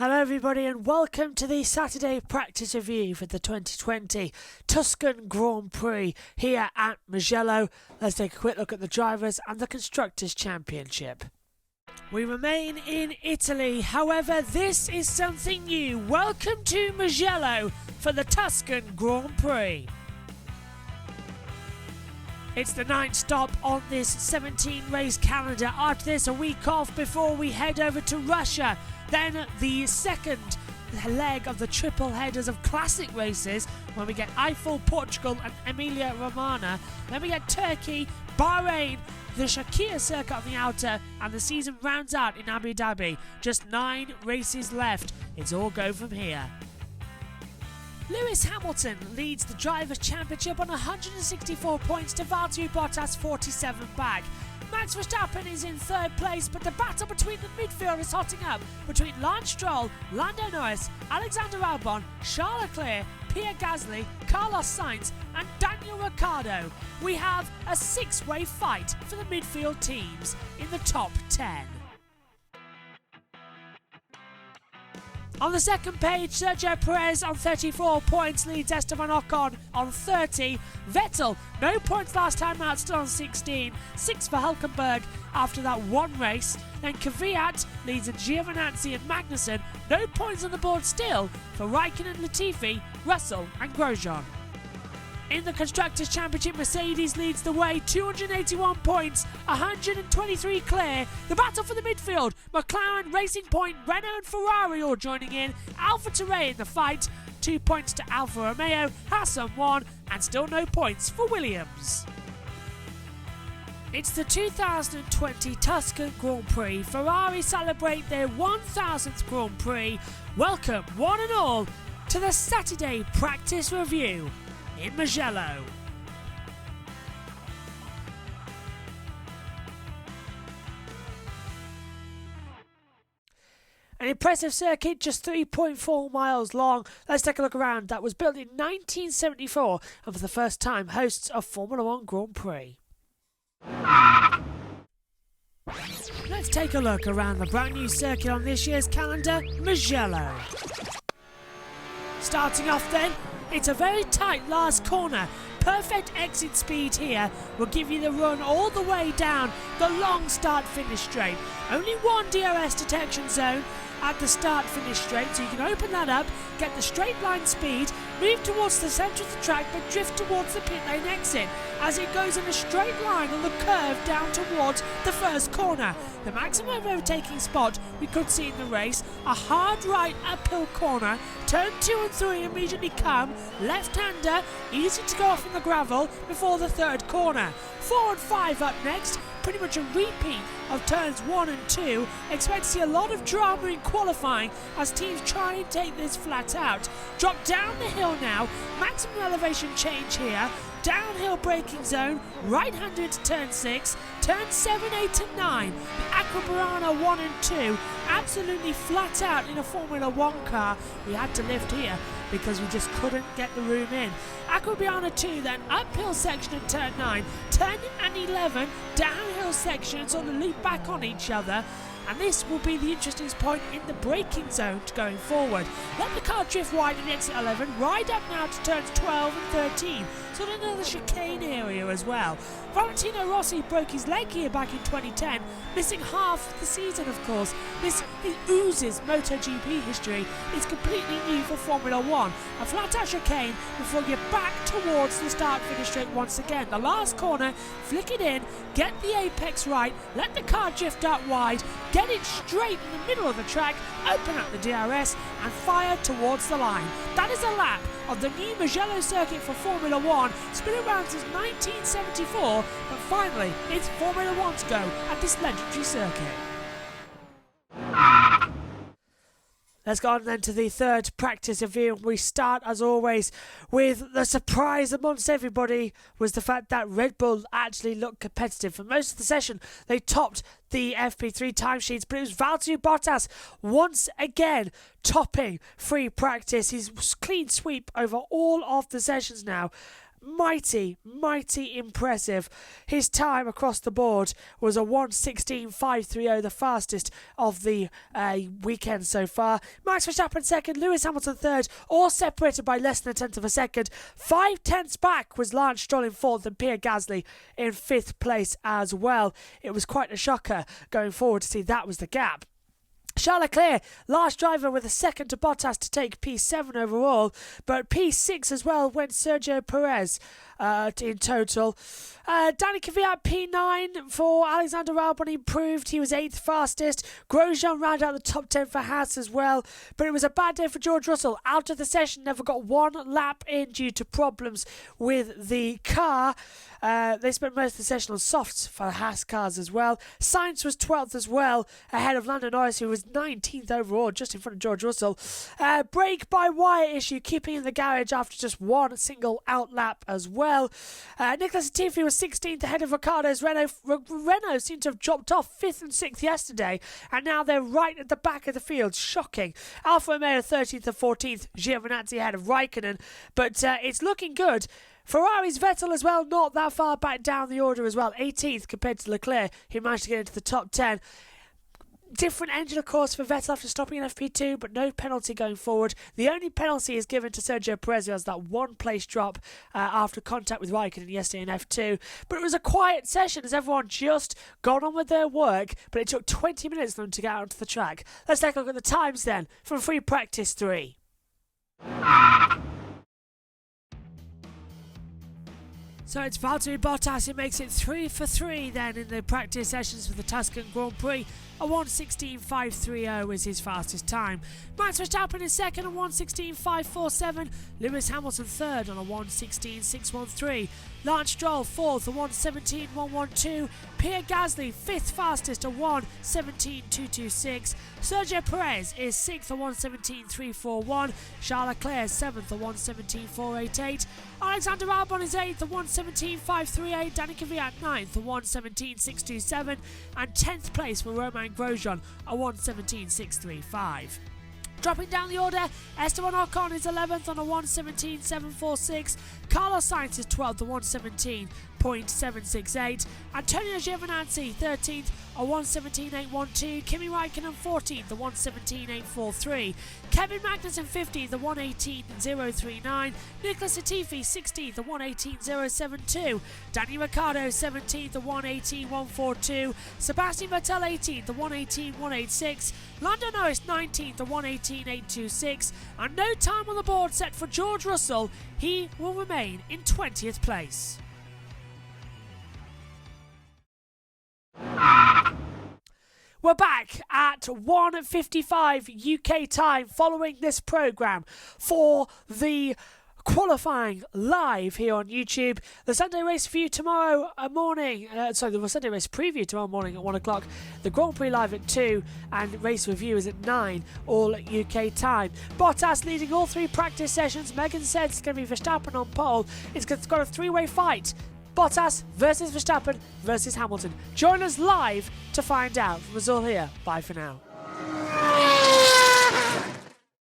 Hello everybody and welcome to the Saturday practice review for the 2020 Tuscan Grand Prix here at Mugello. Let's take a quick look at the drivers and the Constructors' Championship. We remain in Italy, however this is something new. Welcome to Mugello for the Tuscan Grand Prix. It's the 9th stop on this 17 race calendar. After this, a week off before we head over to Russia. Then the second leg of the triple headers of classic races when we get Eiffel, Portugal and Emilia Romagna. Then we get Turkey, Bahrain, the Shakir circuit on the outer, and the season rounds out in Abu Dhabi. Just 9 races left. It's all go from here. Lewis Hamilton leads the Drivers' Championship on 164 points to Valtteri Bottas 47 back. Max Verstappen is in 3rd place, but the battle between the midfield is hotting up between Lance Stroll, Lando Norris, Alexander Albon, Charles Leclerc, Pierre Gasly, Carlos Sainz and Daniel Ricciardo. We have a 6-way fight for the midfield teams in the top 10. On the second page, Sergio Perez on 34 points leads Esteban Ocon on 30. Vettel, no points last time out, still on 16. 6 for Hülkenberg after that one race. Then Kvyat leads Giovinazzi and Magnussen. No points on the board still for Raikkonen, Latifi, Russell and Grosjean. In the Constructors' Championship, Mercedes leads the way, 281 points, 123 clear. The battle for the midfield, McLaren, Racing Point, Renault and Ferrari all joining in. AlphaTauri in the fight, 2 points to Alfa Romeo, Haas on 1, and still no points for Williams. It's the 2020 Tuscan Grand Prix. Ferrari celebrate their 1000th Grand Prix. Welcome, one and all, to the Saturday practice review in Mugello. An impressive circuit, just 3.4 miles long. Let's take a look around. That was built in 1974 and for the first time hosts a Formula 1 Grand Prix. Let's take a look around the brand new circuit on this year's calendar, Mugello. Starting off then, it's a very tight last corner. Perfect exit speed here will give you the run all the way down the long start-finish straight. Only one DRS detection zone at the start-finish straight, so you can open that up, get the straight line speed, move towards the centre of the track but drift towards the pit lane exit as it goes in a straight line on the curve down towards the first corner. The maximum overtaking spot we could see in the race, a hard right uphill corner, turn 2 and 3 immediately come, left-hander, easy to go off in the gravel before the third corner. 4 and 5 up next, pretty much a repeat of turns 1 and 2. Expect to see a lot of drama in qualifying as teams try and take this flat out. Drop down the hill now, maximum elevation change here. Downhill braking zone, right-hander to turn 6, turn 7, 8 and 9. The Aquabarana 1 and 2, absolutely flat out in a Formula 1 car. We had to lift here because we just couldn't get the room in. Aquabarana 2 then, uphill section at turn 9, 10 and 11, downhill section, sort of loop back on each other. And this will be the interesting point in the braking zone going forward. Let the car drift wide in exit 11, ride up now to turns 12 and 13. So another chicane area as well. Valentino Rossi broke his leg here back in 2010, missing half the season of course. This oozes MotoGP history. It's completely new for Formula 1. A flat out chicane before you're back towards the start finish straight once again. The last corner, flick it in, get the apex right, let the car drift out wide, get it straight in the middle of the track, open up the DRS and fire towards the line. That is a lap of the new Mugello circuit for Formula 1. It's been around since 1974, but finally it's Formula 1 to go at this legendary circuit. Let's go on then to the third practice review. We start, as always, with the surprise amongst everybody was the fact that Red Bull actually looked competitive. For most of the session, they topped the FP3 timesheets, but it was Valtteri Bottas once again topping free practice. His clean sweep over all of the sessions now. mighty impressive. His time across the board was a 1:16.530, the fastest of the weekend so far. Max Verstappen second, Lewis Hamilton third, all separated by less than a tenth of a second. 5/10 back was Lance Stroll in fourth and Pierre Gasly in fifth place as well. It was quite a shocker going forward to see that was the gap. Charles Leclerc, last driver with a second to Bottas to take P7 overall, but P6 as well went Sergio Perez in total. Danny Kvyat P9 for Alexander Albon, improved. He was 8th fastest. Grosjean rounded out the top 10 for Haas as well, but it was a bad day for George Russell. Out of the session, never got one lap in due to problems with the car. They spent most of the session on softs for the Haas cars as well. Sainz was 12th as well, ahead of Lando Norris, who was 19th overall, just in front of George Russell. Brake-by-wire issue, keeping in the garage after just one single out lap as well. Nicholas Latifi was 16th, ahead of Ricciardo's Renault. Renault seemed to have dropped off 5th and 6th yesterday, and now they're right at the back of the field. Shocking. Alfa Romeo 13th and 14th, Giovinazzi ahead of Raikkonen, but it's looking good. Ferrari's Vettel as well, not that far back down the order as well, 18th compared to Leclerc, who managed to get into the top 10. Different engine, of course, for Vettel after stopping in FP2, but no penalty going forward. The only penalty is given to Sergio Perez, who has that one-place drop after contact with Raikkonen yesterday in F2. But it was a quiet session as everyone just got on with their work, but it took 20 minutes for them to get out onto the track. Let's take a look at the times then from free practice 3. So it's Valtteri Bottas who makes it 3 for 3 then in the practice sessions for the Tuscan Grand Prix. A 1:16.530 was his fastest time. Max Verstappen is second on 1:16.547. Lewis Hamilton third on a 1:16.613. Lance Stroll fourth, a 1:17.112. Pierre Gasly fifth fastest, a 1:17.226. Sergio Perez is sixth, a 1:17.341. Charles Leclerc seventh, a 1:17.488. Alexander Albon is eighth, a 1:17.538. Danny Kvyat ninth, a 1:17.627. And 10th place for Romain Grosjean, a 1:17.635. Dropping down the order, Esteban Ocon is 11th on a 1:17.746. Carlos Sainz is 12th, a 1:17.768. Antonio Giovinazzi 13th, a 1:17.812. Kimi Raikkonen 14th, a 1:17.843. Kevin Magnussen 15th, a 1:18.039. Nicholas Latifi 16th, a 1:18.072. Danny Ricciardo 17th, a 1:18.142. Sebastian Vettel 18th, a 1:18.186. Lando Norris 19th, a 1:18.826. And no time on the board set for George Russell. He will remain in 20th place. We're back at 1:55 UK time following this programme for the qualifying live here on YouTube. The Sunday race review tomorrow morning, the Sunday race preview tomorrow morning at 1 o'clock. The Grand Prix live at 2 and race review is at 9, all at UK time. Bottas leading all 3 practice sessions. Megan said it's going to be Verstappen on pole. It's got a 3-way fight. Bottas versus Verstappen versus Hamilton. Join us live to find out. From us all here, bye for now.